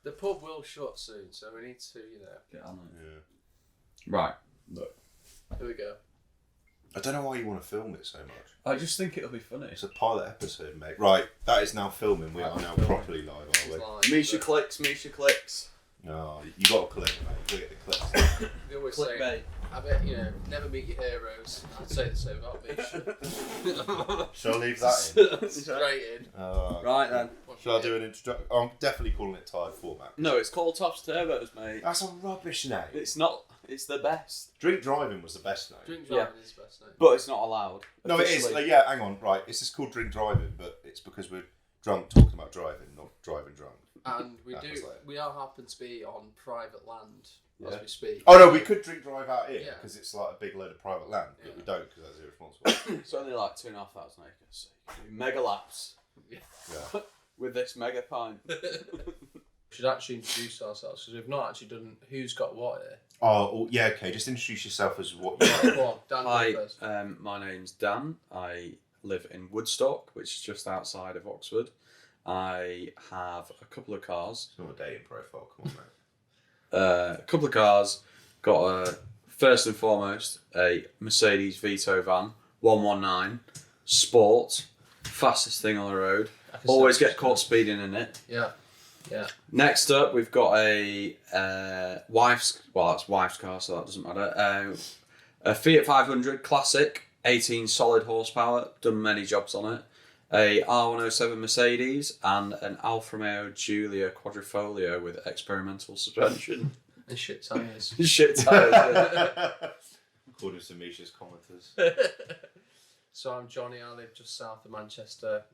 The pub will shut soon, so we need to, Get on it. Yeah. Right. Look. Here we go. I don't know why you want to film it so much. I just think it'll be funny. It's a pilot episode, mate. Right, that is now filming. We are now properly live, aren't we? Misha clicks. No, you got to click, mate. You get the clicks. They always Click, say, mate. I bet, never meet your heroes. I'd say the same about Misha. Shall I leave that in? Straight in. Right then. Shall I do an introduction? I'm definitely calling it tired format. No, it's called Tops Turbos, mate. That's a rubbish name. It's not. It's the best. Drink driving was the best name. Drink driving is the best name. But it's not allowed. No, it is. Officially. Yeah, hang on. Right, it's just called drink driving, but it's because we're drunk talking about driving, not driving drunk. And That was like- we are happen to be on private land as we speak. Oh no, we could drink drive out here Yeah. because it's like a big load of private land, but Yeah. we don't because that's irresponsible. It's only like 2,500 acres. So you can do mega laps Yeah. with this mega pint. We should actually introduce ourselves because we've not actually done who's got what here. Oh, yeah, okay. Just introduce yourself as what you are. Go on, Dan, Hi, go first. my name's Dan. I live in Woodstock, which is just outside of Oxford. I have a couple of cars. It's not a dating profile, come on, mate. A couple of cars. Got first and foremost a Mercedes Vito van, 119, sport, fastest thing on the road. Always get caught speeding in it. Yeah. Next up, we've got a wife's. Well, that's wife's car, so that doesn't matter. A Fiat 500 Classic, 18 solid horsepower. Done many jobs on it. A R107 Mercedes and an Alfa Romeo Giulia Quadrifoglio with experimental suspension. And shit tires. Shit tires. According to Misha's commenters. So I'm Johnny. I live just south of Manchester.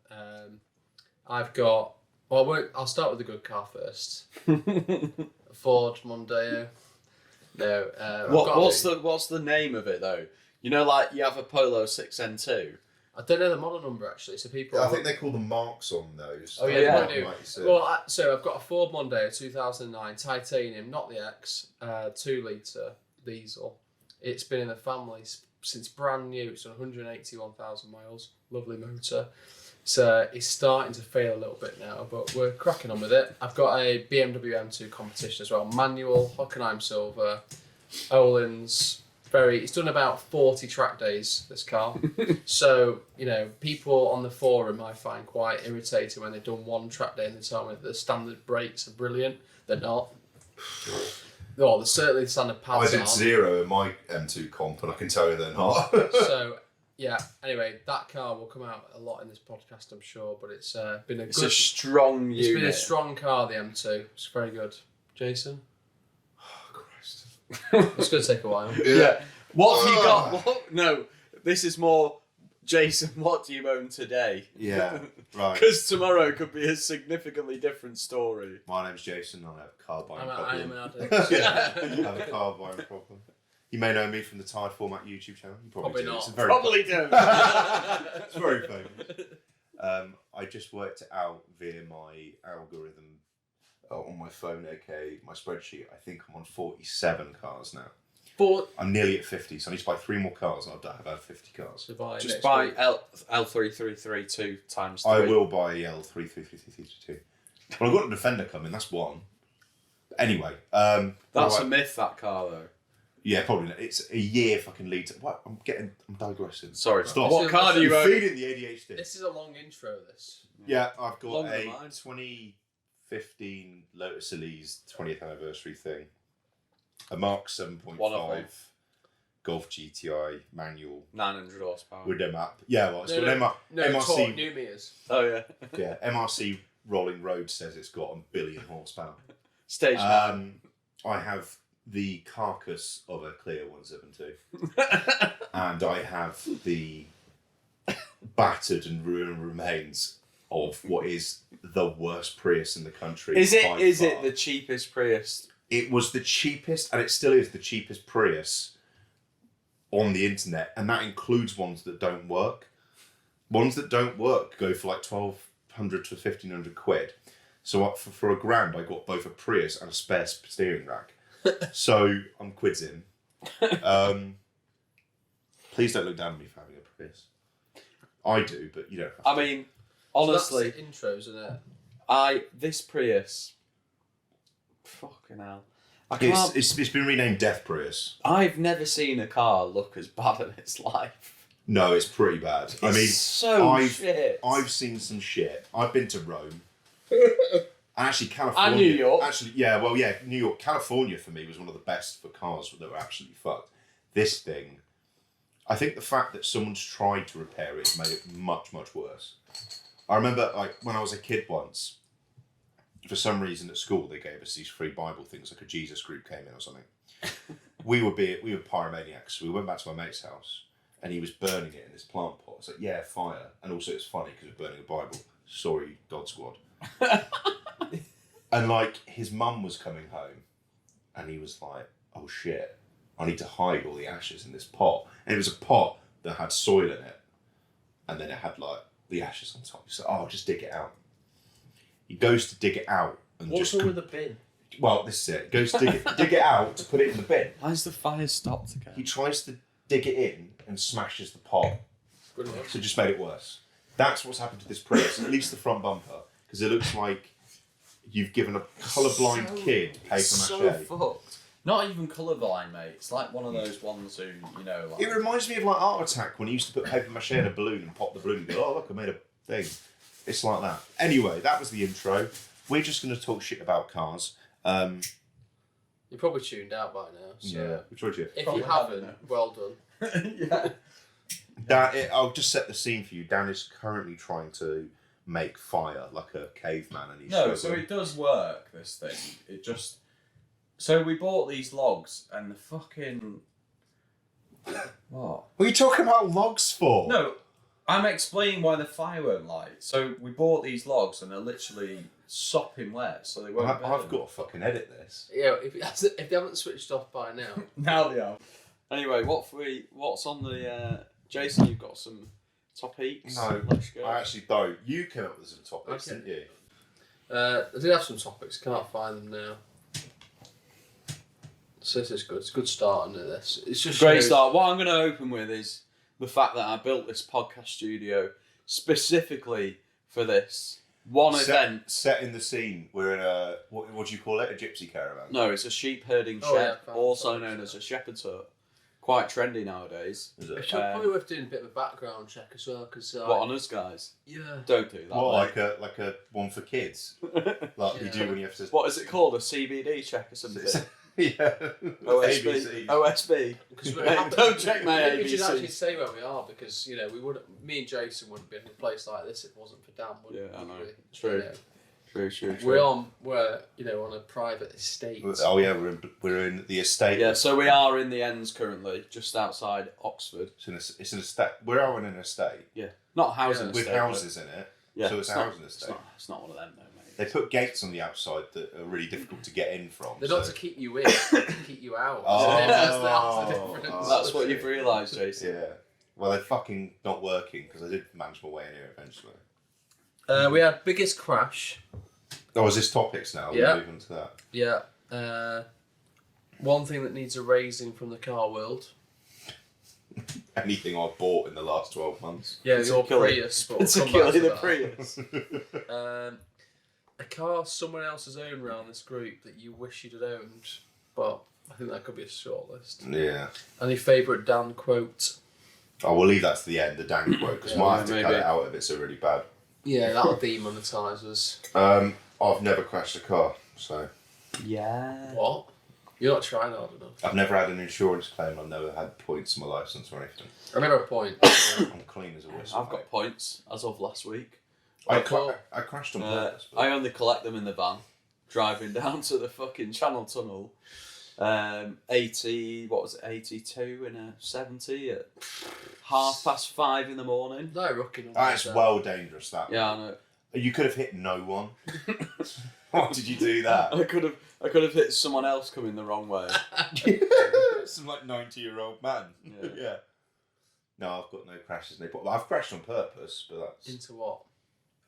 I've got. Well, I'll start with the good car first. A Ford Mondeo. No. What's the name of it though? You know, like you have a Polo 6N2. I don't know the model number actually. So people. I think they call them marks on those. Oh, yeah, yeah. they do. Like you said. Well, so I've got a Ford Mondeo 2009 titanium, not the X, 2 litre diesel. It's been in the family since brand new. It's done 181,000 miles. Lovely motor. So it's starting to fail a little bit now, but we're cracking on with it. I've got a BMW M2 competition as well. Manual, Hockenheim Silver, Öhlins. It's done about 40 track days, this car. So, people on the forum I find quite irritating when they've done one track day and they tell me that the standard brakes are brilliant. They're not. Well, certainly the standard pads I did aren't. 0 in my M2 comp, and I can tell you they're not. So, yeah. Anyway, that car will come out a lot in this podcast, I'm sure. But it's been a It's good. a strong unit. It's been a strong car, the M2. It's very good. Jason, Oh, Christ. it's going to take a while. Yeah. What have you got? What? No, this is more. Jason, what do you own today? Yeah, right. Because tomorrow could be a significantly different story. My name's Jason. I have a car buying I am problem. an addict. Yeah, I have a car buying problem. You may know me from the Tired Format YouTube channel. You probably do. Probably It's not. very Probably do. It's very famous. I just worked it out via my algorithm on my phone, aka my spreadsheet. I think I'm on 47 cars now. I'm nearly at 50, so I need to buy 3 more cars, and I'll have had 50 cars. Just buy L3332 times 3. I will buy L333332. Well, I've got a Defender coming. That's one. Anyway, That's right. a myth, that car, though. Yeah, probably not. It's a year fucking lead to... What? I'm digressing. Sorry. Stop. What car do you You're own? feeding the ADHD. This is a long intro, this. Yeah, I've got Longer a than mine. 2015 Lotus Elise 20th anniversary thing. A Mark 7.5 Golf GTI manual 900 horsepower. with them up. Yeah, well, it's got MRC. New meters. Oh, yeah. Yeah, MRC Rolling Road says it's got 1 billion horsepower. Stage 9. I have the carcass of a Clio 172, and I have the battered and ruined remains of what is the worst Prius in the country. Is by it far. the cheapest Prius? It was the cheapest, and it still is the cheapest Prius on the internet, and that includes ones that don't work. Ones that don't work go for like 1,200 to 1,500 quid. So for £1,000, I got both a Prius and a spare steering rack. So I'm quids in. Please don't look down on me for having a Prius. I do, but you don't have to. I mean, honestly, So that's the intros, isn't it? this Prius Fucking hell. I can't... It's been renamed Death Prius. I've never seen a car look as bad in its life. No, it's pretty bad. Shit. I've seen some shit. I've been to Rome. Actually, California. And New York. New York. California for me was one of the best for cars that were absolutely fucked. This thing, I think the fact that someone's tried to repair it made it much, much worse. I remember, like, when I was a kid once, for some reason at school they gave us these free Bible things, like a Jesus group came in or something. we were pyromaniacs. So we went back to my mate's house and he was burning it in this plant pot. It's like, yeah, fire. And also it's funny because we're burning a Bible. Sorry, God Squad. And like his mum was coming home and he was like, oh shit, I need to hide all the ashes in this pot. And it was a pot that had soil in it. And then it had like the ashes on top. So, oh, just dig it out. He goes to dig it out and What's wrong with the bin? Well, this is it. He goes to dig it out to put it in the bin. Why is the fire stopped again? He tries to dig it in and smashes the pot. Good enough. So it just made it worse. That's what's happened to this Prius, at least the front bumper, because it looks like you've given a colourblind kid paper mache. So fucked. Not even colourblind, mate. It's like one of those ones who, you know, like... It reminds me of like Art Attack when he used to put paper mache in a balloon and pop the balloon and go, oh look, I made a thing. It's like that. Anyway, that was the intro. We're just going to talk shit about cars. You're probably tuned out by now. So Yeah, we told you. if Probably you haven't, haven't, well done. yeah. I'll just set the scene for you. Dan is currently trying to make fire like a caveman, and he's No, so struggling. it does work, this thing. It just... So we bought these logs and the fucking... What? What are you talking about logs for? No, I'm explaining why the fire won't light. So we bought these logs and they're literally sopping wet, so they won't burn. I've got to fucking edit this. Yeah, if they haven't switched off by now. Now they are. Anyway, what's on the... Jason, you've got some topics? No, Let's go. I actually don't. You came up with some topics, Okay. didn't you? I did have some topics, can't find them now. So this is good. It's a good start, isn't it? This. It's just Great start. What I'm going to open with is the fact that I built this podcast studio specifically for this one event. Setting the scene. We're in a what do you call it? A gypsy caravan. No, it's a sheep herding Oh, shed, yeah, also sorry, known as a shepherd's hut. Quite trendy nowadays. Is It's it? probably worth doing a bit of a background check as well, because What on us, guys? yeah. Don't do that. What, mate. like a one for kids, like you do when you have to. What is it called? A CBD check or something? Yeah. OSB. OSB. Because Don't check my We should ABC. actually say where we are, because you know me and Jason wouldn't be in a place like this if it wasn't for Dan. Would Yeah, I know. we? True. You know, True. we're on a private estate. Oh yeah, we're in the estate. Yeah, so we are in the ends currently, just outside Oxford. It's an estate. We are in an estate Yeah, not housing with estate, houses in it. Yeah, So it's a not- housing estate. It's not one of them though, mate. They put gates on the outside that are really difficult to get in from. They're so. not to keep you in, they're to keep you out. Oh. That's the difference. That's what you've realised, Jason. Yeah. Well, they're fucking not working because I did manage my way in here eventually. We had biggest crash. Oh, is this topics now? Yeah. We'll move on to that. Yeah. One thing that needs a raising from the car world. Anything I've bought in the last 12 months. Yeah, your Particularly- Prius. But we'll come back Particularly to the that. Prius. A car someone else has owned around this group that you wish you'd had owned, but I think that could be a short list. Yeah. Any favourite Dan quote? Oh, we'll leave that to the end, the Dan quote, because Yeah, might have to cut maybe. it out if it's so really bad. Yeah, that'll demonetise us. I've never crashed a car, so Yeah. What? You're not trying hard enough. I've never had an insurance claim. I've never had points on my licence or anything. I remember a point. I'm clean as a whistle. I've got points as of last week. I thought- crashed on purpose. But I only collect them in the van, driving down to the fucking Channel Tunnel. 82 in a 70 at 5:30 in the morning. No rookie. That's well dangerous. That. Yeah, I know. You could have hit no one. Why did you do that? I could have hit someone else coming the wrong way. Some like 90-year-old man. Yeah. No, I've got no crashes. No. I've crashed on purpose, but that's Into what?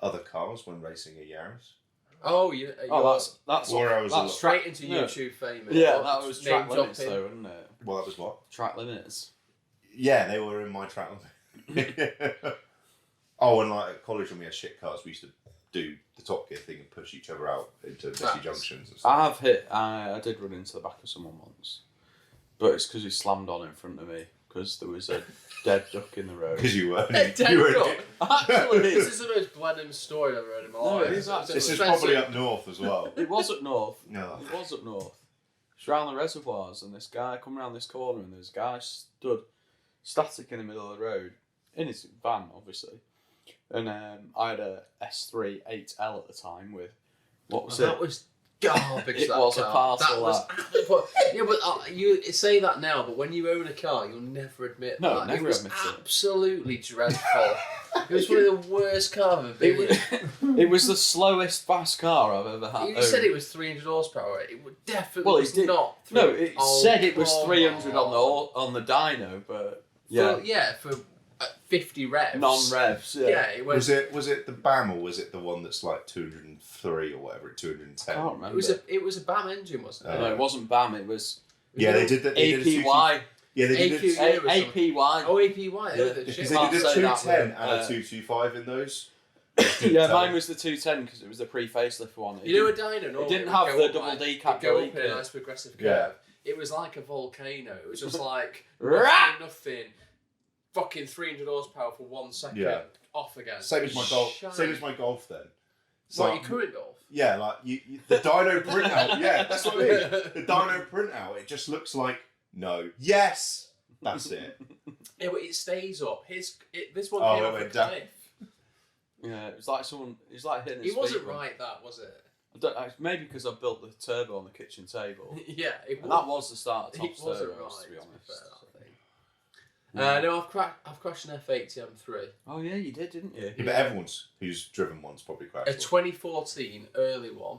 other cars when racing a Yaris. Oh, yeah. Oh, that's Where I was that's straight into Yeah. YouTube fame. Yeah, that was Name track limits dropping. though, wasn't it? Well, that was what? Track limits. Yeah, they were in my track limit. Oh, and like at college when we had shit cars, we used to do the Top Gear thing and push each other out into messy Facts. junctions and stuff. I have hit. I did run into the back of someone once, but it's because he slammed on in front of me because there was a dead duck in the road. Because you were. A dead you were duck? Actually, This is the most Blenheim story I've ever heard in my No, life. it is actually- This is probably up north as well. it was up north. No. It was up north. It's around the reservoirs, and this guy come around this corner, and there's a guy stood static in the middle of the road in his van, obviously. And I had a S3 8L at the time with what was That was garbage. It that was a car. parcel, Yeah, but you say that now, but when you own a car, you'll never admit No, that. never it was admit it. absolutely dreadful. It was one of the worst cars I've ever been in. It was the slowest fast car I've ever had. You said it was 300 horsepower. It would definitely Well, it was did. not. No, it said it was come 300 on the dyno, but For 50 revs. non-revs. Yeah, it was. Was it the BAM or was it the one that's like 203 or whatever, 210? I can't remember. It was a BAM engine, wasn't it? No, it wasn't BAM. It was Yeah, they did that. They did a APY. Yeah, they did AQ. a, APY. Oh, APY. Yeah, The because shit. they Can't did a say that 210 word. and a 225 in those. Yeah, mine was the 210 because it was the pre-facelift one. You know a dyno? No, It didn't would have go the up double like- D cap it'd go delete up in a curve. nice progressive curve. Yeah. It was like a volcano. It was just like Rah! nothing. Fucking 300 horsepower for 1 second. Yeah. Off again. Same as my golf. Shite. Same as my golf then. What, So your current Golf? yeah, like the dyno printout. Yeah, that's what I mean. The dyno printout. It just looks like no. Yes, that's it. Yeah, but it stays up. This one Oh, came it off a went down. cliff. Yeah, it was like someone. It was like hitting. It a wasn't speed bump. right, that was it? I don't, maybe because I built the turbo on the kitchen table, Yeah, it and that was the start of top It wasn't stereos, right, to be to be honest. fair, I think. No, I've crashed an F80 M3. Oh yeah, you did, didn't you? Yeah, but everyone's who's driven one's probably crashed. A 2014 early one.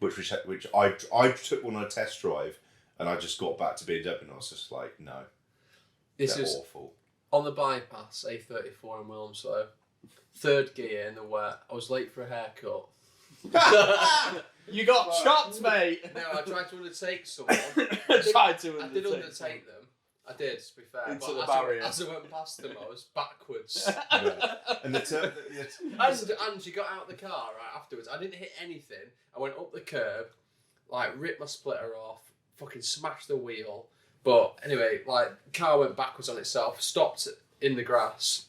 Which I took one on a test drive, and I just got back to BMW, and I was just like, no, This they're is awful. on the bypass, A34 in Wilmslow. Third gear in the wet. I was late for a haircut. You got chopped, mate. No, I tried to undertake someone. Tried to I did undertake them. I did, to be fair. Into but the as barrier. As I went past them, I was backwards. Yeah. And And she got out of the car right afterwards. I didn't hit anything. I went up the curb, like ripped my splitter off, fucking smashed the wheel. But anyway, like car went backwards on itself, stopped in the grass.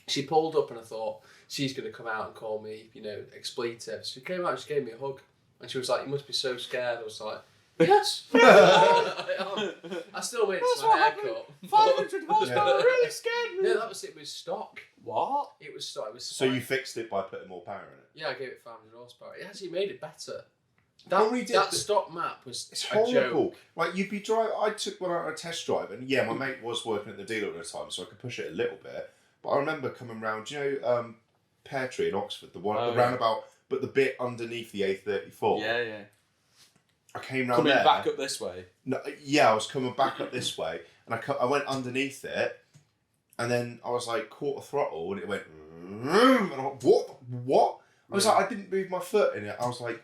She pulled up and I thought she's gonna come out and call me, expletives. She came out and she gave me a hug and she was like, "You must be so scared." I was like, "Yes." I still made it to my haircut. 500 horsepower really scared me. No, that was it. Was stock. What? It was stock. It was. so you fixed it by putting more power in it. Yeah, I gave it 500 horsepower. It actually made it better. When we did That the- stock map was It's a horrible. joke. Like you'd be driving. I took one out on a test drive, and yeah, my mate was working at the dealer at the time, so I could push it a little bit. But I remember coming round, Pear Tree in Oxford, the roundabout, but the bit underneath the A34. Yeah. I came round Coming there. back up this way. No, yeah, I was coming back up this way, and I went underneath it, and then I was like quarter throttle, and it went, and I'm like, what? I was like, I didn't move my foot in it. I was like,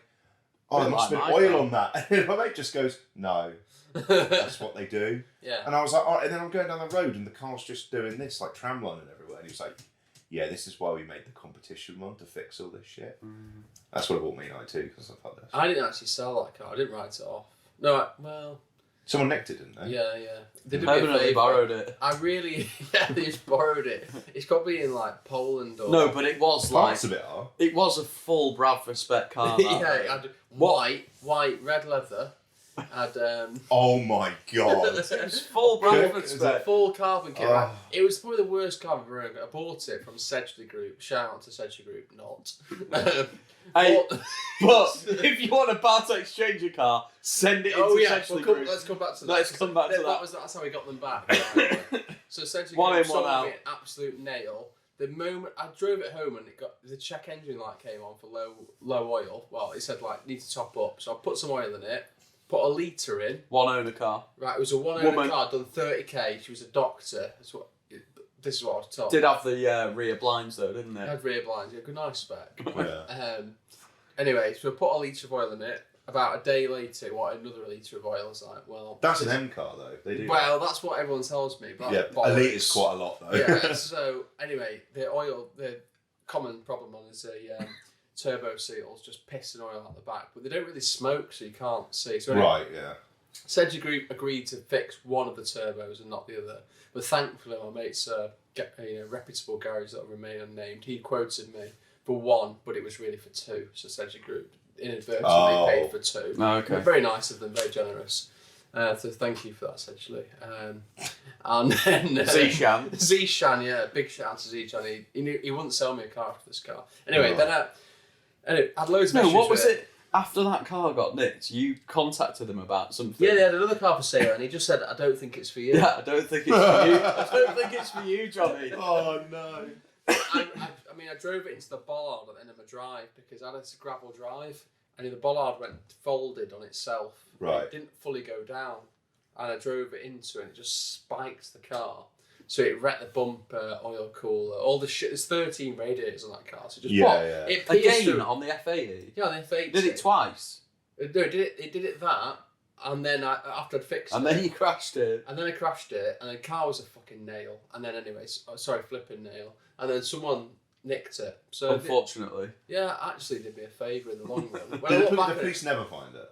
oh, there must have like been my oil car. on that. And then my mate just goes, no, that's what they do. Yeah. And I was like, all right. And then I'm going down the road, and the car's just doing this, like tramlining everywhere. And he was like, yeah, this is why we made the competition one to fix all this shit. That's what I bought me an i2 because I thought this. I didn't actually sell that car. I didn't write it off. No, well, Someone nicked it, didn't they? yeah. They did me a Permanently favour. borrowed it. I really, they just borrowed it. It's got to be in like Poland or. No, but it was like Parts of it are. it was a full Bradford spec car. that. yeah, it had white, red leather. Had Oh my god. It was full Bradford Is spec. full carbon kit. Oh. It was probably the worst car I've ever owned. I bought it from Sedgley Group. Shout out to Sedgley Group, not. Hey, Bought- but if you want to part exchange a car, send it into Sedgley Group. let's come back to that. Let's come back to that. That's how we got them back. Right? So Sedgley One Group in, one sold out. me an absolute nail. The moment I drove it home and it got the check engine light came on for low oil. Well, it said like need to top up, so I put some oil in it. Put a litre in. One owner car. Right, it was a one-owner Woman. car, done 30k. She was a doctor. This is what I was told. Did have the rear blinds though, didn't It it? had rear blinds. Yeah, good, nice spec. Yeah. Anyway, so I put a litre of oil in it. About a day later, another litre of oil? I was like, well... That's an M car though. They do. Well, that's what everyone tells me. But yeah, that's bollocks. Elite is quite a lot though. Yeah, so anyway, the common problem on is turbo seals, just pissing oil out the back, but they don't really smoke, so you can't see. So Right, yeah. Sedgley Group agreed to fix one of the turbos and not the other. But thankfully, my mate's reputable garage that will remain unnamed, he quoted me for one, but it was really for two. So Sedgley Group inadvertently paid for two. Oh, okay. Very nice of them, very generous. So thank you for that, Sedgley. And then Zishan. Zishan, yeah, big shout out to Zishan. He wouldn't sell me a car after this car. Anyway, then I had loads of issues what was with it? After that car got nicked, you contacted them about something. Yeah, they had another car for sale, and he just said, "I don't think it's for you." Yeah, I don't think it's for you. I don't think it's for you, Johnny. Oh no. I mean, I drove it into the bollard at the end of my drive because I had a gravel drive, and the bollard went folded on itself. Right. It didn't fully go down, and I drove it into it, and it just spiked the car. So it wrecked the bumper, oil cooler, all the shit. There's 13 radiators on that car, so just it pierced Again through. on the FAE. Yeah, on the F8. Did it twice, No, it did it that, and then after I'd fixed and it. then you crashed it. And then I crashed it, and the car was a fucking nail. And then flipping nail. And then someone nicked it. So Unfortunately. actually did me a favour in the long run. When Did I look the back at police never find it?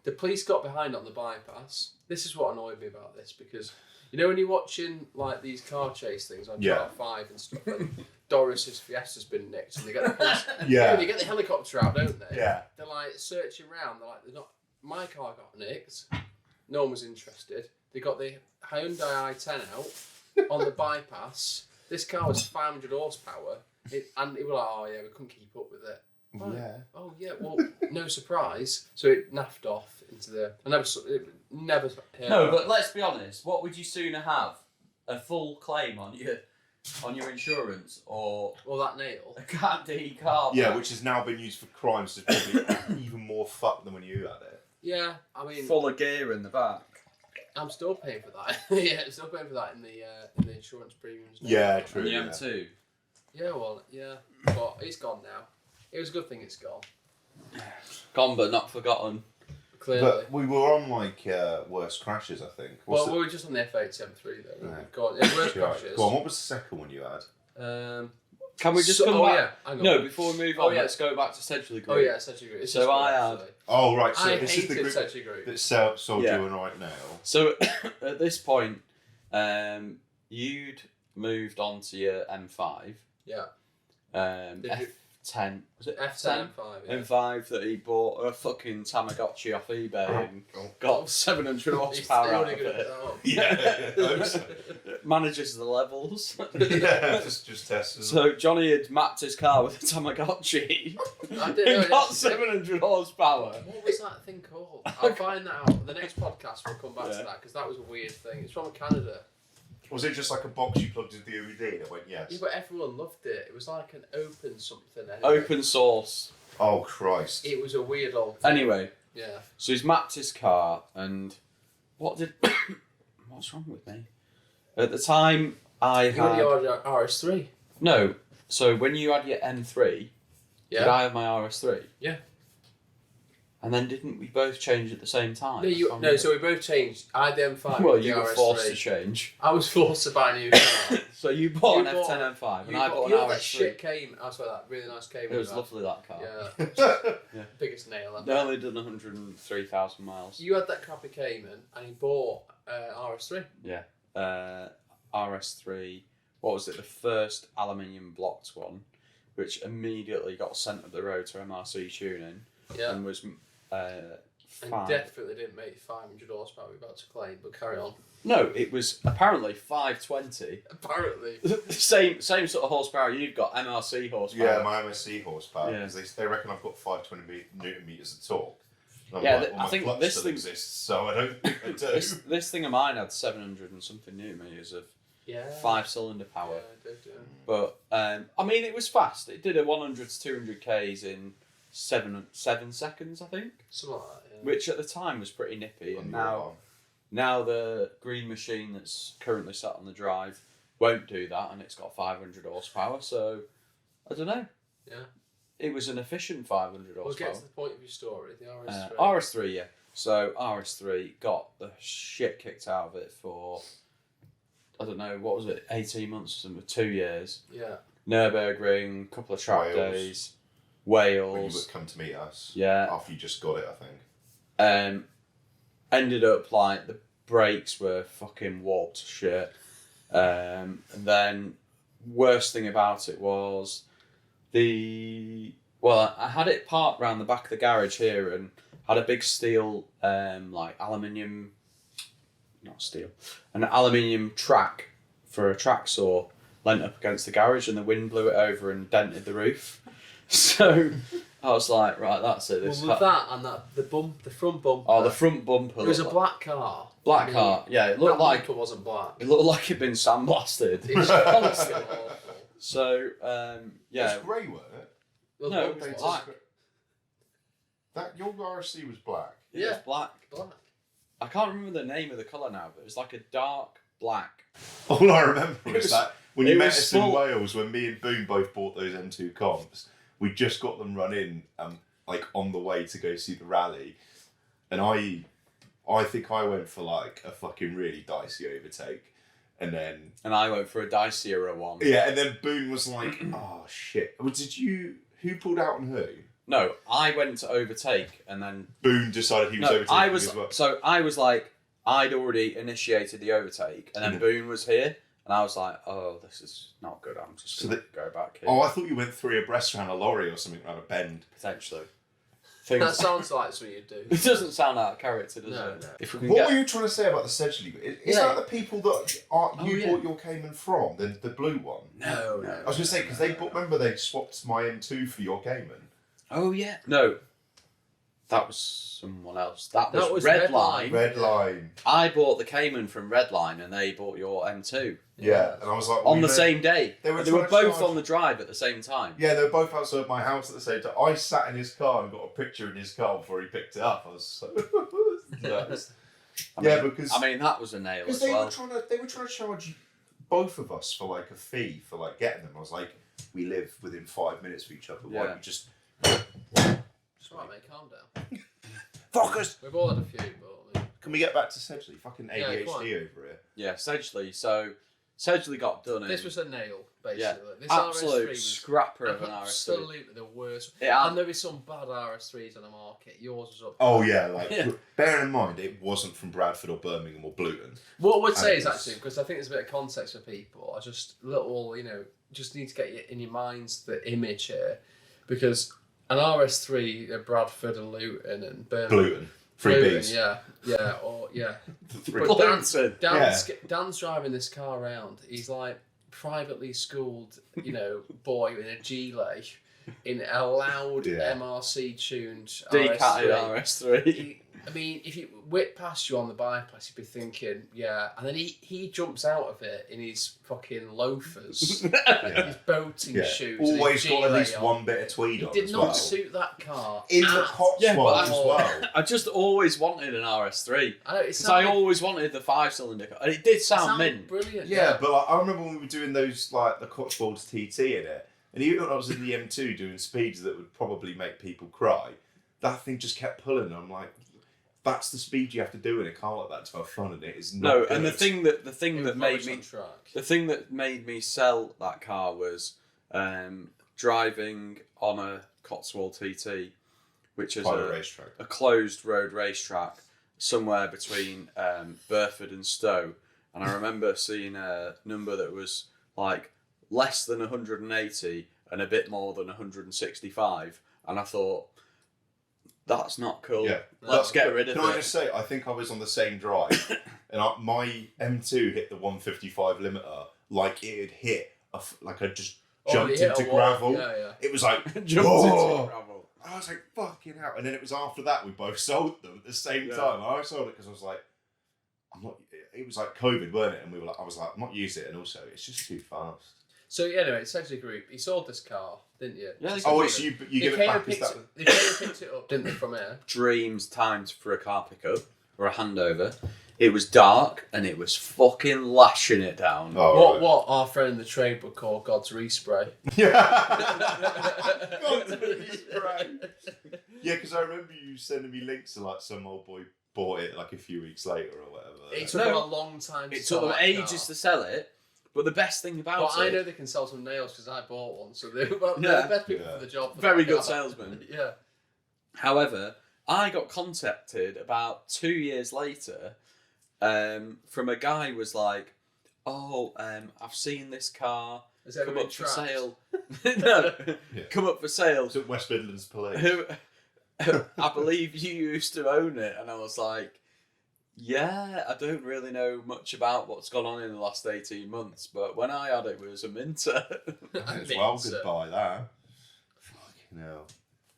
the police got behind it on the bypass. This is what annoyed me about this, because you know when you're watching like these car chase things on Channel 5 and stuff, and Doris's Fiesta's been nicked, and they get the police, they get the helicopter out, don't they? Yeah. They're like searching around. They're like, they're not. My car got nicked. No one was interested. They got the Hyundai i10 out on the bypass. This car was 500 horsepower, and it was like, oh yeah, we couldn't keep up with it. Right. Yeah. Oh yeah. Well, no surprise. So it naffed off into the. It never. No, but let's be honest. What would you sooner have? A full claim on your insurance, or that nail. a goddamn car? Yeah, which has now been used for crimes that's probably even more fucked than when you had it. Yeah, I mean, full of gear in the back. I'm still paying for that. Yeah, I'm still paying for that in the insurance premiums. Now. Yeah, true. And the M2. Yeah, well, yeah, but it's gone now. It was a good thing it's gone. Gone but not forgotten. Clearly. But we were on like worst crashes, I think. We were just on the F8 M3 though. Right. Go on, yeah, worst Right. crashes. Go on, what was the second one you had? Can we just come back? Yeah, hang on. No, before we move on, yeah. let's go back to Sedgley Group. Oh yeah, Sedgley Group. It's So just I great, had- actually. Oh, right, so I this is the hated group Sedgley Group. that sold Yeah. you in right now. So at this point, you'd moved on to your M5. Yeah. F10. Was it F10 M5. Yeah. M5 that he bought a fucking Tamagotchi off eBay and Oh. got 700 He's horsepower still out of only good at it. that. Yeah, I hope so. Manages the levels. Yeah, just testing. So Johnny had mapped his car with a Tamagotchi I didn't know and it got was- 700 horsepower. What was that thing called? I'll find that out. The next podcast we'll come back Yeah. to that because that was a weird thing. It's from Canada. Was it just like a box you plugged into the OED and it went yes? Yeah, but everyone loved it. It was like an open something. Anyway. Open source. Oh, Christ. It was a weird old thing. Anyway, Yeah. so he's mapped his car and what's wrong with me? At the time I You had had your RS3. no. So when you had your M3, Yeah. did I have my RS3? Yeah. And then didn't we both change at the same time? No, so we both changed. I had the M5. well, with you the were RS3. forced to change. I was forced to buy a new car. So you bought You an bought- F10 M5 and You I got- bought you an know that RS3. shit Cayman. I swear that really nice Cayman. It was you had? lovely, that car. Yeah. Biggest nail ever. They only done 103,000 miles. You had that crappy Cayman and he bought RS3. RS3, what was it? The first aluminium blocked one, which immediately got sent up the road to MRC tuning Yeah. and was And five. definitely didn't make 500 horsepower we're about to claim, but carry on. No, it was apparently 520. Apparently. same sort of horsepower you've got, MRC horsepower. Yeah, my MSC horsepower. Yeah. Because they reckon I've got 520 newton meters of torque. And I'm Yeah, like, well, I my think clutch this still thing- exists, so I don't think I do. This thing of mine had 700 and something newton meters of Yeah. 5-cylinder power. Yeah, I did, yeah. But I mean, it was fast. It did a 100 to 200 k's in 7 seconds, I think, Something like that, yeah. which at the time was pretty nippy. And now the green machine that's currently sat on the drive won't do that, and it's got 500 horsepower. So I don't know. Yeah. It was an efficient 500 We'll horsepower. get to the point of your story, the RS3. RS3, yeah. So RS3 got the shit kicked out of it for, I don't know, what was it, 18 months or something, 2 years. Yeah. Nürburgring, couple of track Wales. days. When you Wales. would come to meet us. Yeah. After you just got it, I think. Ended up like the brakes were fucking warped to shit. And then worst thing about it was I had it parked round the back of the garage here and had a big steel an aluminium track for a track saw leant up against the garage, and the wind blew it over and dented the roof. So I was like, right, that's it. Well, with that and the front bumper. Oh, the front bumper. It was a black car. Black car. Yeah, it looked like it wasn't black. it looked like it'd been sandblasted. It's honestly awful. So yeah. It was grey, wasn't it? The No, bumper it was was black. Your RSC was black. It Yeah. was black. black. I can't remember the name of the colour now, but it was like a dark black. All I remember was- is that when you it met was us in full- Wales, when me and Boone both bought those M2 comps, we just got them run in, on the way to go see the rally, and I think I went for like a fucking really dicey overtake, and then And I went for a dicier one. yeah, and then Boone was like, "Oh shit!" Well, who pulled out on who? No, I went to overtake, and then Boone decided he was no, overtaking as well. So I was like, I'd already initiated the overtake, and then Yeah. Boone was here, and I was like, oh, this is not good. I'm just So gonna go back here. Oh, I thought you went 3 abreast around a lorry or something around a bend. Potentially. That sounds like something you'd do. It doesn't sound out of character, does No, it? no. If we can What get... were you trying to say about the Sedgley? Is Yeah. that the people that you yeah. bought your Cayman from? The blue one? No. I was going to say, because remember they swapped my M2 for your Cayman? Oh, yeah. No. That was someone else. That was Redline. Redline. I bought the Cayman from Redline, and they bought your M2. Yeah, and I was like... On the same day. They were They were trying to both charge- on the drive at the same time. Yeah, they were both outside my house at the same time. I sat in his car and got a picture in his car before he picked it up. I was so... nuts. Because that was a nail as they well. they were trying to charge both of us for like a fee for like getting them. I was like, we live within 5 minutes of each other. Why Yeah. don't you just It's right, mate, calm down. focus? We've all had a few, but Can we get back to Sedgley? Fucking Yeah, ADHD go on. over here. Yeah, Sedgley. So, Sedgley got done in... this was a nail, basically. Yeah, This absolute RS3 was scrapper of an RS3. absolutely the worst. It had- And there is some bad RS3s on the market. Yours was up. Oh yeah, like Yeah. bearing in mind it wasn't from Bradford or Birmingham or Bluton. What I would say And is it was- actually, because I think there's a bit of context for people, I just little, just need to get in your minds the image here, because an RS3 at Bradford and Luton and Birmingham. Bluton. 3 Luton, Bs. yeah. Three. But Luton. Dan's driving this car around. He's like privately schooled, boy in a G-lay in a loud Yeah. MRC tuned Decatted RS3. RS3. I mean, if you whip past you on the bypass, you'd be thinking, yeah. And then he jumps out of it in his fucking loafers, his boating Yeah. shoes, and Always his got at gilet least on. one bit of tweed He on did as not well. suit that car. In the at Cotswolds Yeah, but as well. I just always wanted an RS3. I know, it Because I sounded- always wanted the 5-cylinder car. And it did it sound sounded mint. brilliant. Yeah, but like, I remember when we were doing those, like the Cotswolds TT in it, and even when I was in the M2 doing speeds that would probably make people cry, that thing just kept pulling. And I'm like, that's the speed you have to do in a car like that to have fun, and it is not. No, good. and the thing It that was made rubbish me on track. the thing that made me sell that car was driving on a Cotswold TT, which is Private racetrack. a closed road racetrack somewhere between Burford and Stowe. And I remember seeing a number that was like less than 180 and a bit more than 165. And I thought, that's not cool. Yeah. Let's get rid of Can I it. just say, I think I was on the same drive, and my M2 hit the 155 limiter like it had hit like I just jumped you hit into a wall. gravel. Yeah. It was like Jumped "Whoa!" into gravel. I was like, fucking hell. And then it was after that we both sold them at the same Yeah. time. I sold it because I was like, it was like COVID, weren't it? And I was like, I'm not using it. And also, it's just too fast. So anyway, Sedgley Group, he sold this car, didn't you? Yeah, Just they Oh, a wait, minute. so you They give it came back and as picked that? it- They came and picked it up, didn't they, from here? Dreams times for a car pickup or a handover. It was dark and it was fucking lashing it down. Oh, right. What our friend in the trade would call God's respray. Yeah. God, right. Yeah, because I remember you sending me links to like some old boy bought it like a few weeks later or whatever. It took No. them a long time to It sell took them that ages car. to sell it, But the best thing about But I it... know they can sell some nails because I bought one, so they're the best people for the job. For Very that good car. salesman. Yeah. However, I got contacted about 2 years later from a guy who was like, "Oh, I've seen this car Has it ever come been up for tracked? sale." No, Yeah. come up for sale. Is it West Midlands Police? I believe you used to own it, and I was like, "Yeah, I don't really know much about what's gone on in the last 18 months, but when I had it, it was a Minter." It's well goodbye that. Fucking hell.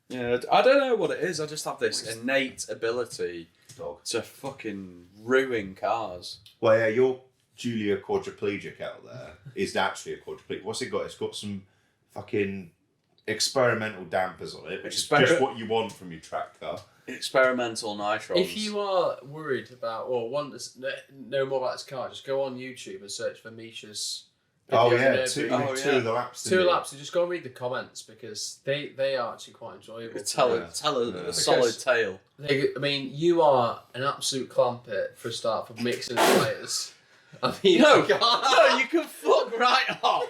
Yeah, I don't know what it is. I just have this innate ability Dog. to fucking ruin cars. Well, yeah, your Julia quadriplegic out there is actually a quadriplegic. What's it got? It's got some fucking experimental dampers on it, which is just what you want from your track car. Experimental nitrons. If you are worried about or want to know more about this car, just go on YouTube and search for Misha's. Oh video yeah, and two everything. of the laps. Two laps. So just go and read the comments because they are actually quite enjoyable. tell Yeah. a solid tale. I mean, you are an absolute clampet for a start for mixing tyres. I mean, No, you no, you can fuck right off.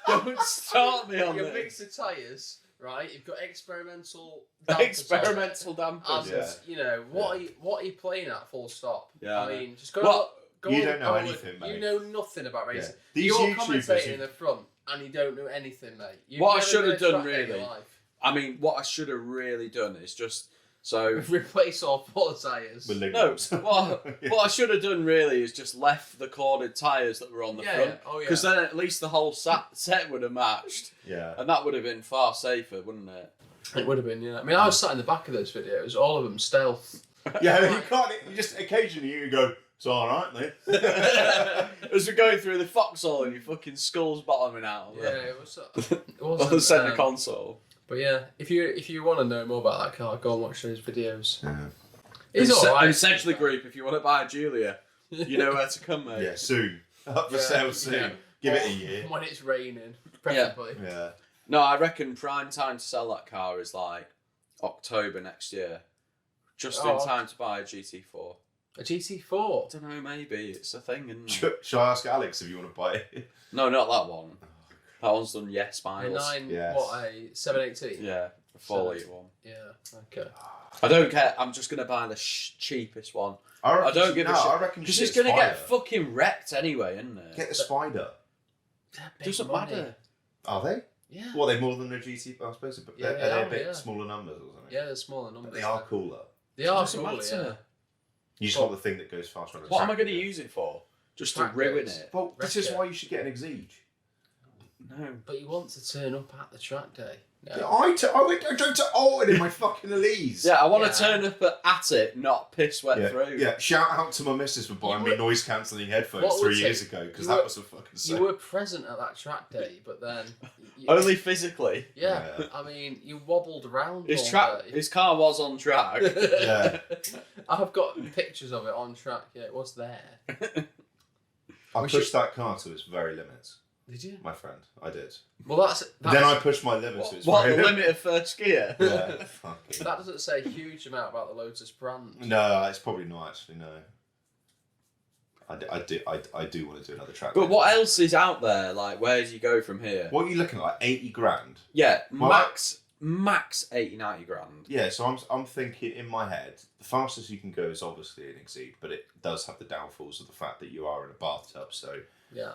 Don't start me on you this. mix the tyres, right? You've got experimental dampers Experimental dampers. and, Yeah. you know, what are you playing at full stop? Yeah. I mean, just go. Well, go you on- don't know go on- anything, mate. You know nothing about racing. Yeah. These You're YouTubers commentating who- in the front and you don't know anything, mate. You've What I never should been have to a done, track day in your really- life. I mean, what I should have really done is just so. Replace all four tyres. With No, ligaments. what I should have done really is just left the corded tyres that were on the Yeah, front. yeah. Oh, yeah. Because then at least the whole set would have matched. Yeah. And that would have been far safer, wouldn't it? It would have been, yeah. I mean, I was sat in the back of those videos, all of them stealth. Yeah, you can't. You just occasionally you go. It's all right, mate. As we're going through the foxhole and your fucking skull's bottoming out. Yeah, it was. It On the wasn't, centre console. but yeah, if you want to know more about that car, go and watch those videos. Yeah. It's And alright. Essentially Group, if you want to buy a Julia, you know where to come, mate. Yeah, soon. Up for sale soon. yeah. Give it a year. When it's raining, preferably. Yeah. No, I reckon prime time to sell that car is like October next year. Just in time to buy a GT4. A GT4. I don't know, maybe. It's a thing, isn't it? Shall I ask Alex if you want to buy it? No, not that one. That one's done yes A miles. 9, Yes. what, a 718? Yeah, a 4-litre one. Yeah, okay. I don't care. I'm just going to buy the cheapest one. I don't give a shit. I reckon Because you it's should going to get Spider. fucking wrecked anyway, isn't it? Get the Spider. They're big Doesn't money. matter. Are they? Yeah. Well, they're more than a GT. I suppose, but Yeah, are they they are, a bit yeah. smaller numbers or something? Yeah, they're smaller numbers. But they are cooler. They are Doesn't cool, matter. yeah. You just want the thing that goes faster on a What track. am I going to use it for? Just to Track ruin days. it? Well, this is Wreck it. why you should get an Exige. No. But you want to turn up at the track day. No. Yeah, I went to Alton in my fucking Elise. Yeah, I want Yeah. to turn up at it, not piss wet through. Yeah, shout out to my missus for buying You me were- noise cancelling headphones What would 3 years take- ago because you that were- was a fucking You sick. were present at that track day, but then... You, Only physically. yeah, Yeah. I mean, you wobbled around His all day. his car was on track. Yeah. I've got pictures of it on track. Yeah, it was there. I We pushed that car to its very limits, Did you? my friend. I did. Well, that's Then I pushed my limits to its What, very the limit of first gear? Yeah, fucking. that doesn't say a huge amount about the Lotus brand. No, it's probably not actually. No. I do want to do another track. But day. what else is out there? Like, where do you go from here? What are you looking at? Like 80 grand? Yeah, Well, max 80, 90 grand. Yeah, so I'm thinking in my head, the fastest you can go is obviously an Exceed, but it does have the downfalls of the fact that you are in a bathtub. So Yeah.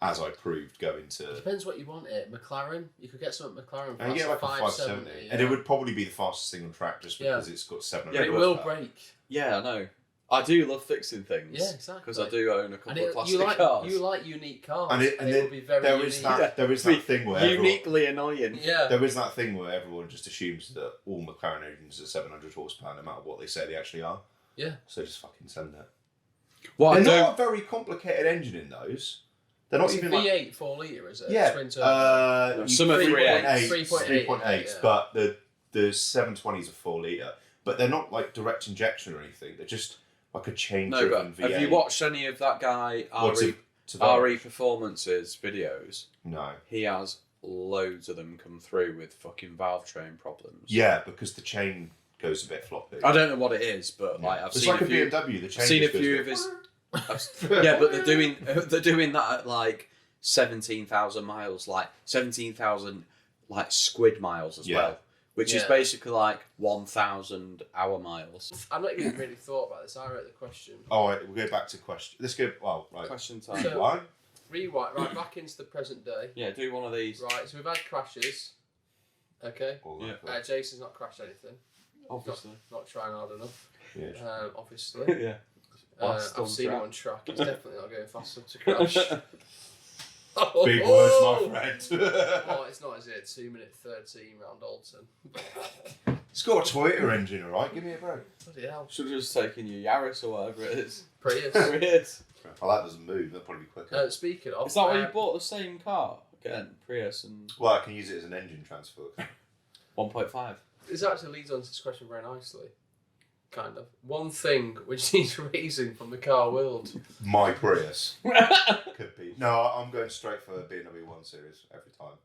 as I proved, going to Depends what you want it. McLaren, you could get some at McLaren for and you get like a 570. 570, and it would probably be the fastest thing on track just Yeah. because it's got 700. But it will horsepower. break. Yeah, I know. I do love fixing things. Yeah, exactly. Because I do own a couple And of you plastic like cars. you like unique cars, And it will be very there unique. is that Yeah. there is that thing where everyone, Uniquely annoying. Yeah. there is that thing where everyone just assumes that all McLaren engines are 700 horsepower, no matter what they say they actually are. Yeah. So just fucking send it. What I They're don't. not a very complicated engine in those. They're not It's even a like V8 4 litre, is it? yeah. Twin turbo. Some are 3.8, 3.8, 3.8, yeah. but the 720s are 4 litre, but they're not like direct injection or anything. They're just like a chain No, driven but V8. have you watched any of that guy Or RE Tavares? RE Performance's videos? No. He has loads of them come through with fucking valve train problems. Yeah, because the chain goes a bit floppy. I don't know what it is, but like I've It's seen like a a few. BMW. The chain I've seen a just goes few a of bit- his. Yeah, but they're doing that at like 17,000 miles, like 17,000 like squid miles as Yeah. well, which is Yeah. basically like 1,000 hour miles. I've not even really thought about this. I wrote the question. All right, we'll go back to question. Let's go. Well, right. Question time. So- Rewind. Rewind, right, back into the present day. Yeah, do one of these. Right, so we've had crashes. Okay. All Yeah. that. Jason's not crashed anything. Obviously. Not trying hard enough. Yeah. Obviously. Yeah. Fast on I've seen him track. on track. He's definitely not going fast enough to crash. Big words, my friend. Oh, it's not, is it? 2 minute 13 round Alton. It's got a Toyota engine, all right. Give me a break. Bloody hell. Should have just taken your Yaris or whatever it is. Prius. Prius. Oh, that doesn't move. That'll probably be quicker. Speaking of, Is that why you bought the same car again? Prius and Well, I can use it as an engine transfer. 1.5. this actually leads on to this question very nicely. Kind of. One thing which needs raising from the car world. My Prius. Could be. No, I'm going straight for BMW 1 Series every time.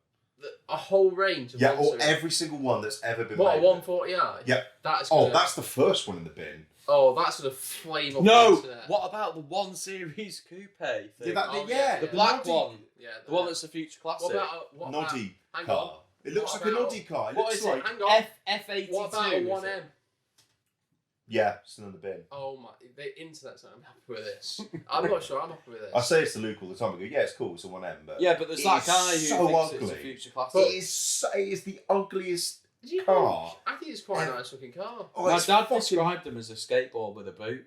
A whole range of Yeah, one or series. every single one that's ever been What, a made. 140i? Yeah. That's Oh, gonna, that's the first one in the bin. Oh, that's gonna flame up No! the internet. What about the 1 Series coupe thing? Oh, yeah. The black noddy- one. Yeah, The one that's a future classic. What about what Noddy hang car. on. It looks What like a about- noddy car. It What looks is like... it? Hang on. F82. What about a is it? 1M? Yeah, still in the bin. Oh my, the internet's not happy with this. I'm not sure I'm happy with this. I say this to Luke all the time. I go, yeah, it's cool. It's a 1M, but... Yeah, but there's It that is guy who so thinks it's a ugly. future classic. It is the ugliest... Did you car. think? I think it's quite a nice looking car. Oh, My it's dad fucking- described them as a skateboard with a boot.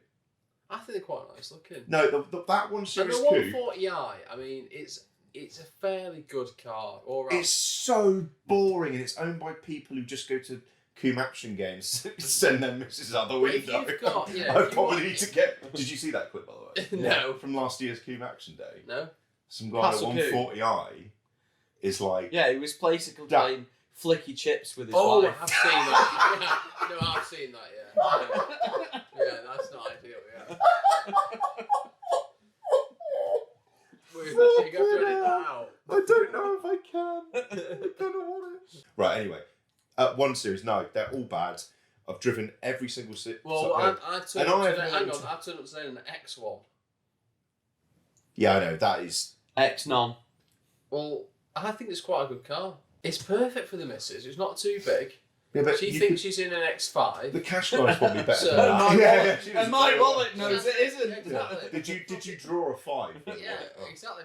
I think they're quite nice looking. No, that 1 And Series the coupe... 140i, I mean, it's a fairly good car. All right. It's so boring, and it's owned by people who just go to Coom Action Games, send their misses out the But if window. you've got- yeah, I if you probably want- need to get. Did you see that clip by the way? No. From last year's Coom Action Day, No. some guy at Castle Coom. 140i is like. Yeah, he was basically That- playing flicky chips with his Oh, wife. I've seen that. Yeah. No, I've seen that. Yeah. Yeah, that's not ideal. Yeah. We're going to edit that out. I don't know if I can. I kind of want it. Right. Anyway, 1 Series. No, they're all bad. I've driven every single. Well, I've turned And up I today. have Hang learned- on, I've turned up today in an X1. Yeah, I know that is. X-non. Well, I think it's quite a good car. It's perfect for the missus. It's not too big. Yeah, but She you thinks could- she's in an X5. the cash guy's probably better So- than And that. my Yeah, wallet- she was and my better. wallet knows it isn't. Exactly. Did you draw a 5? Yeah, Oh, exactly.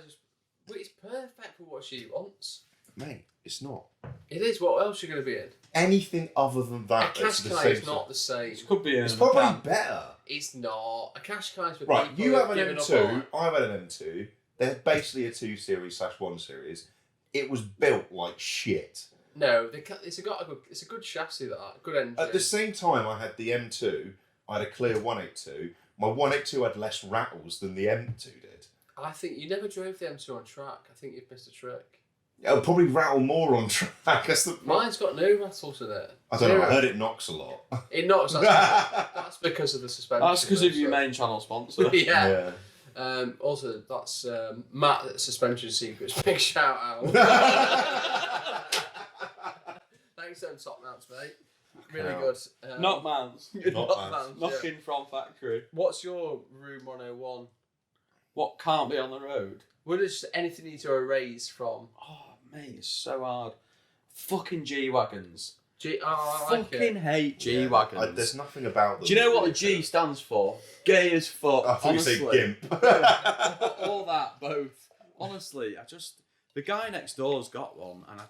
But it's perfect for what she wants. mate, it's not. It is. What else are you going to be in? Anything other than A that. that's the Qashqai same is not the same. It could be It's probably better. It's not. A Qashqai is for Right, people you who have an given up M2. on- I've had an M2. They're basically a 2 Series / 1 Series. It was built like shit. No, it's a good chassis. That good engine. At the same time, I had the M2. I had a clear 182. My 182 had less rattles than the M2 did. I think you never drove the M2 on track. I think you've missed a trick. It'll probably rattle more on track. That's the. Mine's got no rattles in it. I don't know. I Zero. heard it knocks a lot. It knocks. That's because of the suspension. That's because of though, your so- main channel sponsor. Yeah. Also, that's Matt at Suspension Secrets. Big shout out. Thanks, them top mounts, mate. Really Wow. good. Not man's. Not man's. yeah. Knocking from factory. What's your Room 101? What can't be on the road? Would it just anything you need to erase from? Oh, mate, it's so hard. Fucking G-Wagons. I like Fucking it. hate G-Wagons. There's nothing about them. Do you know what the G stands for? Gay as fuck. I thought you honestly. said gimp. All that, both. Honestly, the guy next door's got one, and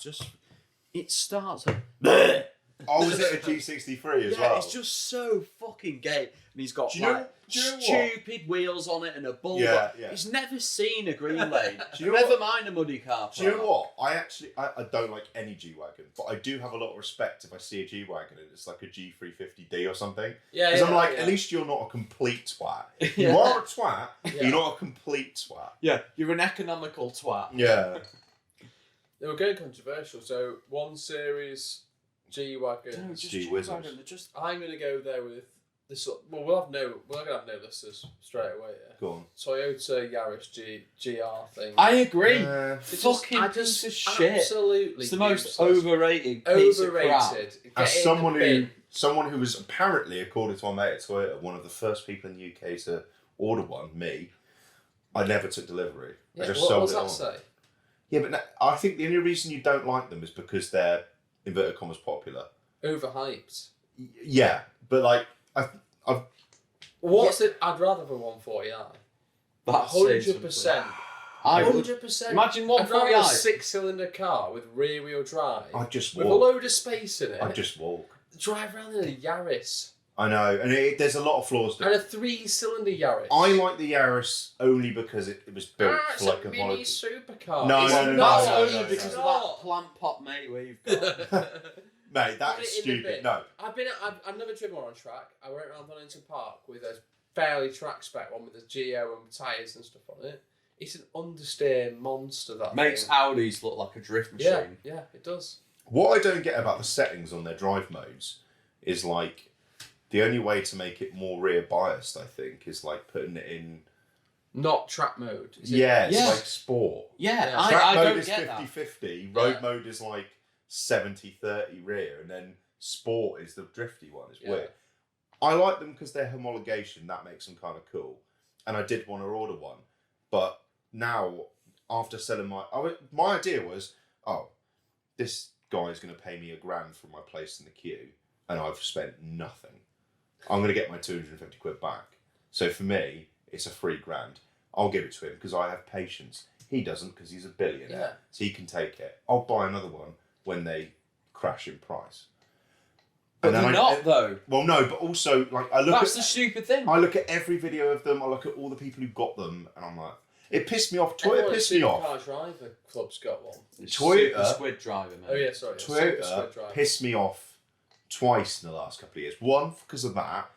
it starts like, Oh, was it a G63 as yeah, well? it's just so fucking gay. And he's got Do you know- like do you know what? stupid wheels on it and a bulb. Yeah, yeah. He's never seen a green lane. Do you know Never what? mind a muddy car. Do you know what? I don't like any G-Wagon, but I do have a lot of respect if I see a G-Wagon and it's like a G350D or something. Yeah, Because I'm like, yeah. at least you're not a complete twat. Yeah. You are a twat, but Yeah. you're not a complete twat. Yeah, you're an economical twat. Yeah. They were going controversial. So 1 Series G-Wagon. No, just G-Whizzes. G-Wagon, they're just I'm going to go there with this. Well, we're going to have no listeners straight away. Yeah. Go on. Toyota Yaris GR thing. I agree. It's Fucking I piece of shit. Absolutely. It's the most useless. overrated piece of crap. Overrated. Get As it in someone the who, bin. someone who was apparently, according to my mate at Toyota, one of the first people in the UK to order one, me, I never took delivery. I Yeah, just what sold does it that on. say? Yeah, but I think the only reason you don't like them is because they're, inverted commas, popular. Overhyped. Yeah, but like, I've What's it? I'd rather have a 140i. That's 100%. I would 100%. imagine I'd rather a 140i. 6-cylinder car with rear-wheel drive. I'd just with walk. a load of space in it. I'd just walk. Drive around in a Yaris. I know, and there's a lot of flaws to And it. a 3-cylinder Yaris. I like the Yaris only because it was built It's for like a a mini supercar. No, It's no, no, not. That's no, only no, no, because no. of that plant pot mate where you've got. Mate, that Put is it in the stupid. bin. No, I've never driven one on track. I went around Donington Park with a fairly track spec one with a Geo and tyres and stuff on it. It's an understeer monster. That Makes thing. Audis look like a drift machine. Yeah, it does. what I don't get about the settings on their drive modes is like the only way to make it more rear biased, I think, is like putting it in. Not track mode. Is it? Yeah, it's Yeah. like sport. Yeah, Yeah. Track I mode don't is get that. 50-50, road Yeah. mode is like 70-30 rear, and then sport is the drifty one. It's Yeah. weird. I like them because they're homologation, that makes them kind of cool. And I did want to order one. But now, after selling my idea was, this guy's going to pay me £1,000 for my place in the queue, and I've spent nothing. I'm going to get my 250 quid back. So for me, it's a £3,000. I'll give it to him because I have patience. He doesn't because he's a billionaire. Yeah. So he can take it. I'll buy another one when they crash in price. But And then they're not though. Well, no, but also like I look That's at the stupid thing. I look at every video of them. I look at all the people who got them, and I'm like, it pissed me off. Toyota Everyone at pissed me off. Supercar Driver Club's got one. Toyota- Super Squid Driver, mate. Oh yeah, sorry. Super Toyota Squid Driver. pissed me off twice in the last couple of years. One, because of that.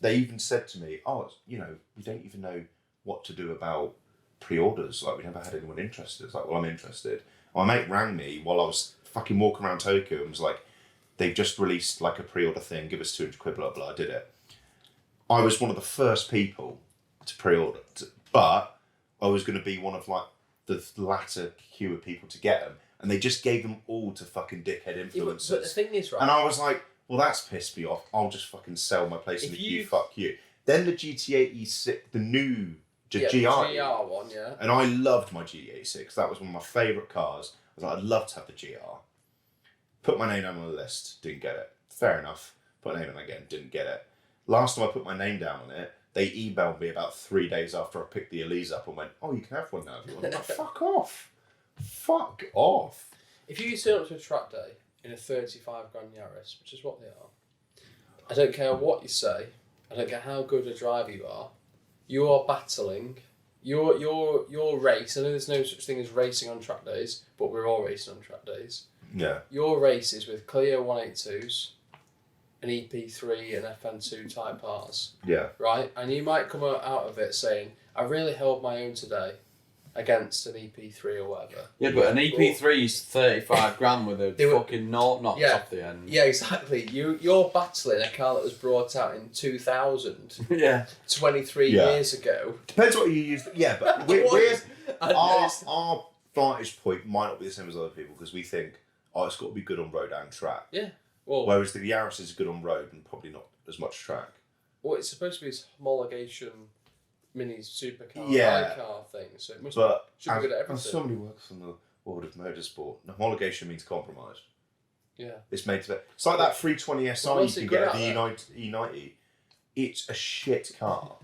They even said to me, we don't even know what to do about pre-orders. Like, we never had anyone interested. It's like, well, I'm interested. My mate rang me while I was fucking walking around Tokyo and was like, they've just released like a pre-order thing, give us 200 quid, blah, blah. I did it. I was one of the first people to pre-order, but I was going to be one of like the latter queue of people to get them. And they just gave them all to fucking dickhead Yeah, but the influencers. thing is, right? And I was like, well, that's pissed me off. I'll just fucking sell my place in If the queue. you- Fuck you. Then the GT86, the new yeah, GR. the GR one, yeah. And I loved my GT86. That was one of my favourite cars. I was like, I'd love to have the GR. Put my name down on the list. Didn't get it. Fair enough. Put my name in again. Didn't get it. Last time I put my name down on it, they emailed me about 3 days after I picked the Elise up and went, you can have one now if you want. I'm like, fuck off. Fuck off. If you turn up to a track day in a 35 grand Yaris, which is what they are, I don't care what you say, I don't care how good a driver you are battling. Your race, I know there's no such thing as racing on track days, but we're all racing on track days. Yeah. Your race is with Clio 182s, an EP3 and FN2 Type Rs, Yeah. right? And you might come out of it saying, I really held my own today against an EP3 or whatever. Yeah, but an EP3 is 35 grand with a They were- fucking naught knocked Yeah. off the end. Yeah, exactly. You're battling a car that was brought out in 2000, Yeah. 23 Yeah. years ago. Depends what you use. Yeah, but And our vantage point might not be the same as other people because we think, it's got to be good on road and track. yeah. Well, Whereas the Yaris is good on road and probably not as much track. it's supposed to be this homologation mini supercar Yeah. car thing, so it must But should be good at as everything. somebody who works in the world of motorsport, homologation means compromise. Yeah. It's made to. It's like that 320 SI Well, you what's it can good get at, at the E90. It's a shit car.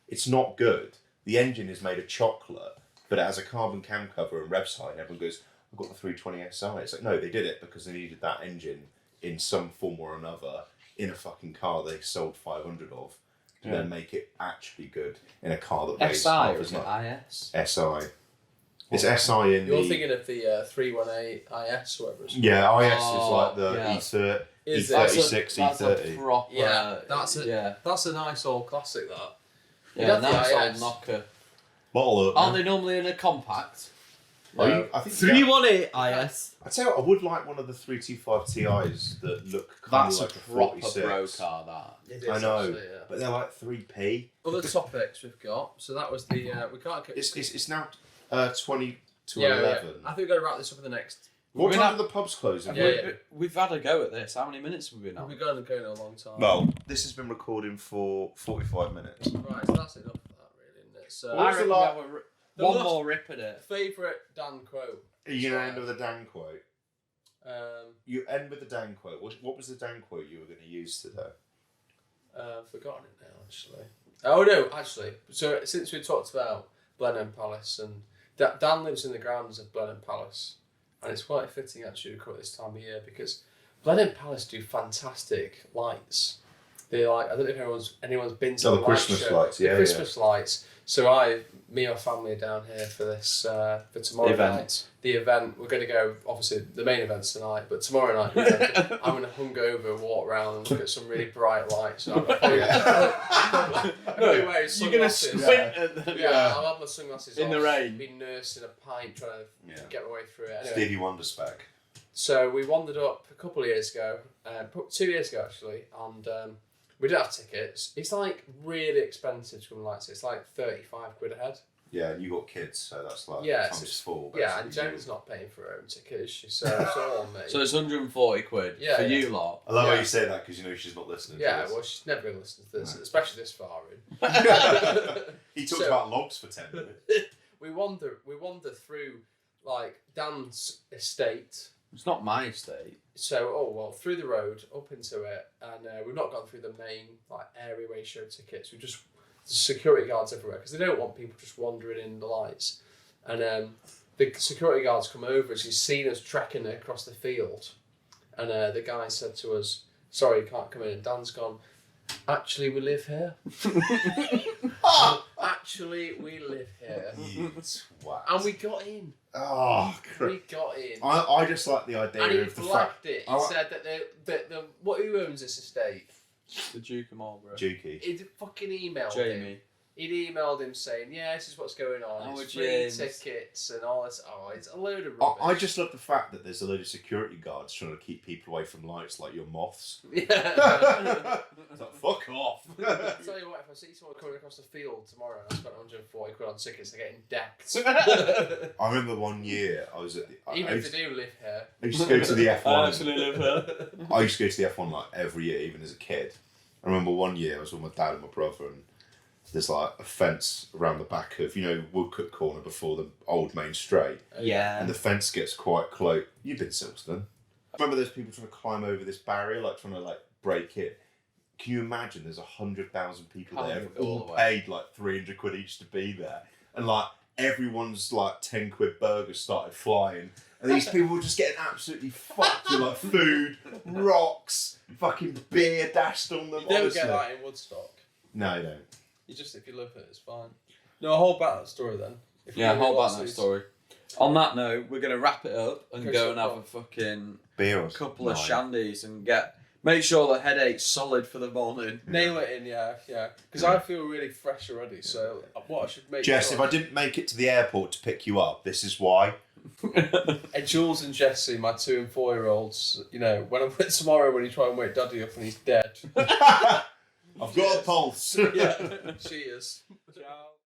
It's not good. The engine is made of chocolate, but it has a carbon cam cover and revs high. And everyone goes, I've got the 320 SI. It's like, no, they did it because they needed that engine in some form or another in a fucking car they sold 500 of. To then make it actually good in a car that weighs SI half or as is it much. IS? SI. It's SI in You're the... thinking of the 318 IS, whatever it's called. Yeah, IS is Oh, like the yeah. E30, Is it? E36, That's a E30. proper. Yeah, that's a Yeah, that's a nice old classic. That. yeah, have the nice old IS. knocker. Bottle up. Aren't they normally in a compact? I think 318 IS. I tell you what, I would like one of the 325 Ti's that look kind That's of like a a proper 46. bro car, that. It is I know, actually, yeah. but they're like 3p. Other topics we've got. So that was the we can't. It's now 20 to yeah, 11. I think we're going to wrap this up in the next. What We're time not- do the pubs close? Yeah. We've had a go at this. How many minutes have we been on? We're going to go in a long time. Well, this has been recording for 45 minutes. Right, so that's enough of that, really, isn't it? So, What was the reckon la- we have the one last- more rip at it. favourite Dan quote. Are you going to end with a Dan quote? Um, You end with a Dan quote. What was the Dan quote you were going to use today? I've forgotten it now, actually. Oh, no, actually. So, since we talked about Blenheim Palace, and Dan lives in the grounds of Blenheim Palace, and it's quite fitting, actually, to cover this time of year, because Blenheim Palace do fantastic lights. They I don't know if anyone's been to the Christmas lights, yeah. The Christmas lights. So me and my family are down here for this, for tomorrow night. The event, we're going to go, obviously, the main event's tonight, but tomorrow night, I'm going to hungover, walk around and look at some really bright lights. I'm probably wearing sunglasses. You're going to squint at them. Yeah, I'll have my sunglasses in off, the rain. be nursing a pint, trying to get my way through it. Anyway, Stevie Wonder spec. so we wandered up a couple of years ago, 2 years ago actually, and we didn't have tickets. It's like really expensive to come lights. It's like 35 quid a head. Yeah, and you got kids, so that's like times four. Yeah, and Joan's not paying for her own ticket, is she? So it's all on me. So it's 140 quid for you lot. I love how you say that because you know she's not listening. Yeah, to this. well, she's never going to listen to this, especially this far in. He talks about logs for 10 minutes. We wander through like Dan's estate. It's not my estate. So, through the road, up into it, and we've not gone through the main area where you show tickets. We just security guards everywhere because they don't want people just wandering in the lights. And the security guards come over as he's seen us trekking across the field, and the guy said to us, "Sorry, you can't come in." And Dan's gone, "Actually, we live here." Actually, we live here. You twat. And we got in. Oh, We got in. I just like the idea And he of the flagged fact. it. He said that who owns this estate? The Duke of Marlborough. Jukey. He'd fucking emailed him. Jamie. He'd emailed him saying, "Yeah, this is what's going on. Oh, It's free James. tickets and all this." Oh, it's a load of rubbish. I just love the fact that there's a load of security guards trying to keep people away from lights like your moths. Yeah. It's like, fuck off. I'll tell you what, if I see someone coming across the field tomorrow and I spent 140 quid on tickets, they're getting decked. I remember one year I was at the. Even if they do live here. I used to go to the F1. I actually live here. I used to go to the F1 like every year, even as a kid. I remember one year I was with my dad and my brother, and there's like a fence around the back of, Woodcote Corner before the old main straight. Yeah. And the fence gets quite close. You've been Silverstone. I remember there's people trying to climb over this barrier, like trying to break it. Can you imagine there's 100,000 people there, Can't go all all the way. paid like 300 quid each to be there. And everyone's 10 quid burgers started flying. And these people were just getting absolutely fucked with food, rocks, fucking beer dashed on them. You don't honestly. get that in Woodstock. No, you don't. If you live here, it's fine. No, hold back that story then. Hold back that story. On that note, we're going to wrap it up and go and have a fucking Beer or couple of shandies and make sure the headache's solid for the morning. Nail it in, yeah. Because I feel really fresh already, so what I should make Jess, sure... if I didn't make it to the airport to pick you up, this is why. Jules and Jesse, my 2 and 4 year olds, when I'm tomorrow when you try and wake Daddy up and he's dead. I've got a pulse. Yeah, cheers. Ciao.